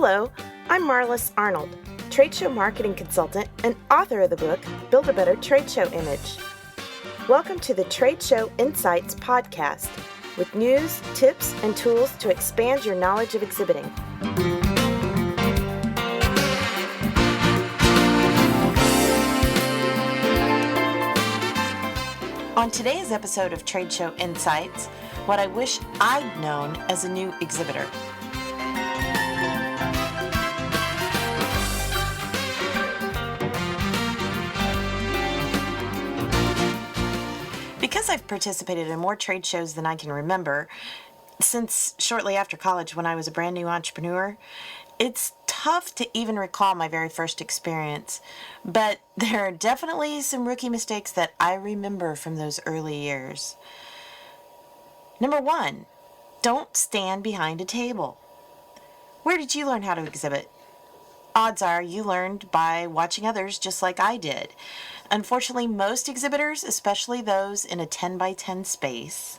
Hello, I'm Marlis Arnold, trade show marketing consultant and author of the book, Build a Better Trade Show Image. Welcome to the Trade Show Insights podcast with news, tips, and tools to expand your knowledge of exhibiting. On today's episode of Trade Show Insights, what I wish I'd known as a new exhibitor. Because I've participated in more trade shows than I can remember, since shortly after college when I was a brand new entrepreneur, it's tough to even recall my very first experience, but there are definitely some rookie mistakes that I remember from those early years. Number 1, don't stand behind a table. Where did you learn how to exhibit? Odds are you learned by watching others just like I did. Unfortunately, most exhibitors, especially those in a 10 by 10 space,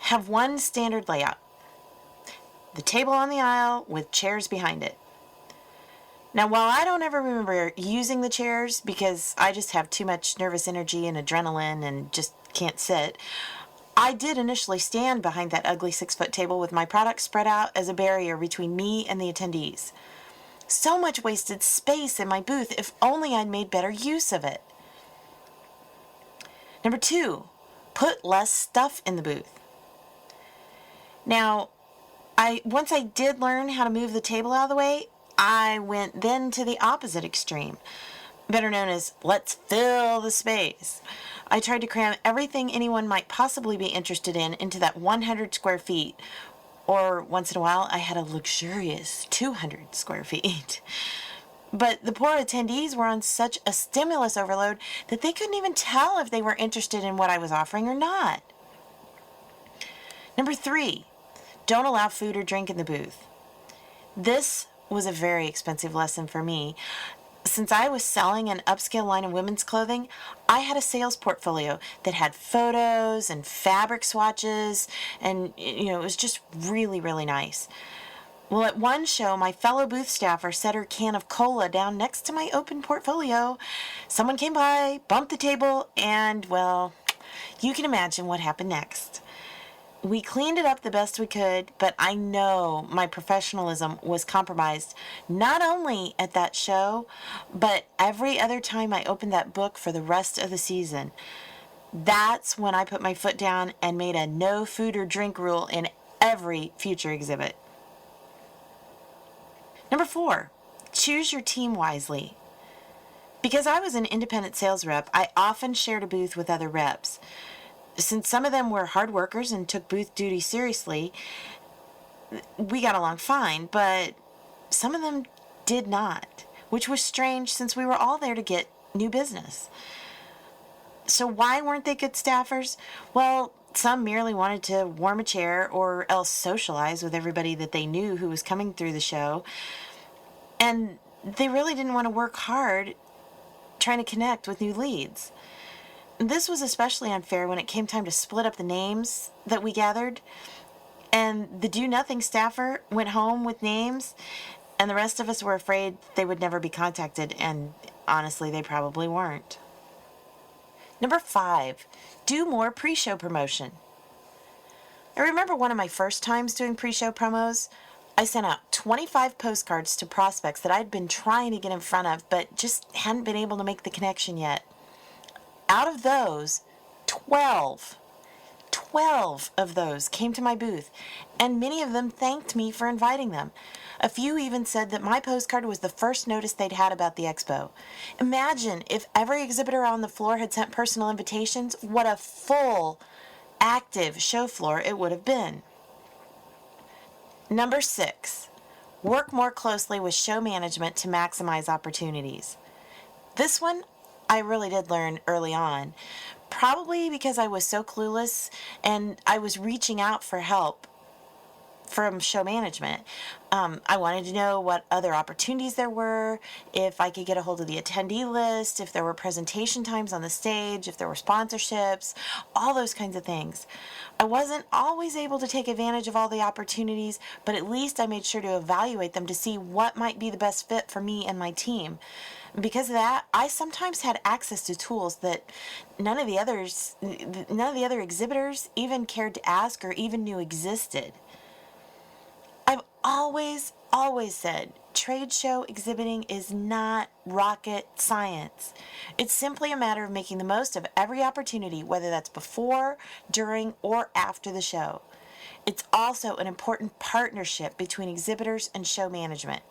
have one standard layout. The table on the aisle with chairs behind it. Now, while I don't ever remember using the chairs because I just have too much nervous energy and adrenaline and just can't sit, I did initially stand behind that ugly 6-foot table with my products spread out as a barrier between me and the attendees. So much wasted space in my booth, if only I'd made better use of it. Number 2, put less stuff in the booth. Now, once I did learn how to move the table out of the way, I went then to the opposite extreme, better known as let's fill the space. I tried to cram everything anyone might possibly be interested in into that 100 square feet, or once in a while I had a luxurious 200 square feet. But the poor attendees were on such a stimulus overload that they couldn't even tell if they were interested in what I was offering or not. Number 3, don't allow food or drink in the booth. This was a very expensive lesson for me. Since I was selling an upscale line of women's clothing, I had a sales portfolio that had photos and fabric swatches, and it was just really, really nice. Well, at one show, my fellow booth staffer set her can of cola down next to my open portfolio. Someone came by, bumped the table, and, well, you can imagine what happened next. We cleaned it up the best we could, but I know my professionalism was compromised not only at that show, but every other time I opened that book for the rest of the season. That's when I put my foot down and made a no food or drink rule in every future exhibit. Number 4, choose your team wisely. Because I was an independent sales rep, I often shared a booth with other reps. Since some of them were hard workers and took booth duty seriously, we got along fine, but some of them did not, which was strange since we were all there to get new business. So why weren't they good staffers? Well, some merely wanted to warm a chair or else socialize with everybody that they knew who was coming through the show, and they really didn't want to work hard trying to connect with new leads. This was especially unfair when it came time to split up the names that we gathered, and the do-nothing staffer went home with names, and the rest of us were afraid they would never be contacted, and honestly, they probably weren't. Number 5, do more pre-show promotion. I remember one of my first times doing pre-show promos. I sent out 25 postcards to prospects that I'd been trying to get in front of, but just hadn't been able to make the connection yet. Out of those, 12 of those came to my booth, and many of them thanked me for inviting them. A few even said that my postcard was the first notice they'd had about the expo. Imagine if every exhibitor on the floor had sent personal invitations, what a full, active show floor it would have been. Number 6, work more closely with show management to maximize opportunities. This one I really did learn early on, probably because I was so clueless and I was reaching out for help from show management. I wanted to know what other opportunities there were, if I could get a hold of the attendee list, if there were presentation times on the stage, if there were sponsorships, all those kinds of things. I wasn't always able to take advantage of all the opportunities, but at least I made sure to evaluate them to see what might be the best fit for me and my team. Because of that, I sometimes had access to tools that none of the other exhibitors even cared to ask or even knew existed. I've always said trade show exhibiting is not rocket science. It's simply a matter of making the most of every opportunity, whether that's before, during, or after the show. It's also an important partnership between exhibitors and show management.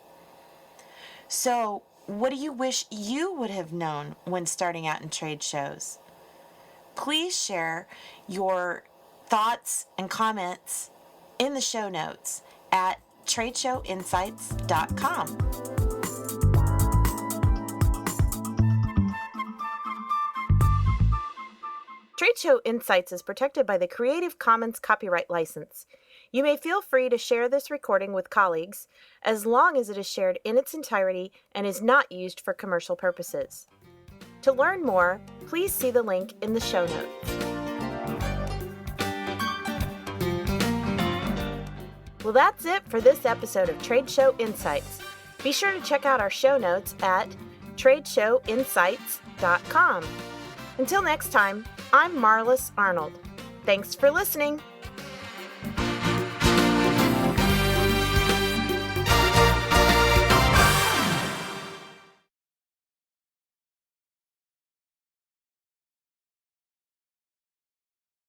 So, what do you wish you would have known when starting out in trade shows? Please share your thoughts and comments in the show notes at tradeshowinsights.com. Trade Show Insights is protected by the Creative Commons copyright license. You may feel free to share this recording with colleagues as long as it is shared in its entirety and is not used for commercial purposes. To learn more, please see the link in the show notes. Well, that's it for this episode of Trade Show Insights. Be sure to check out our show notes at tradeshowinsights.com. Until next time, I'm Marlis Arnold. Thanks for listening.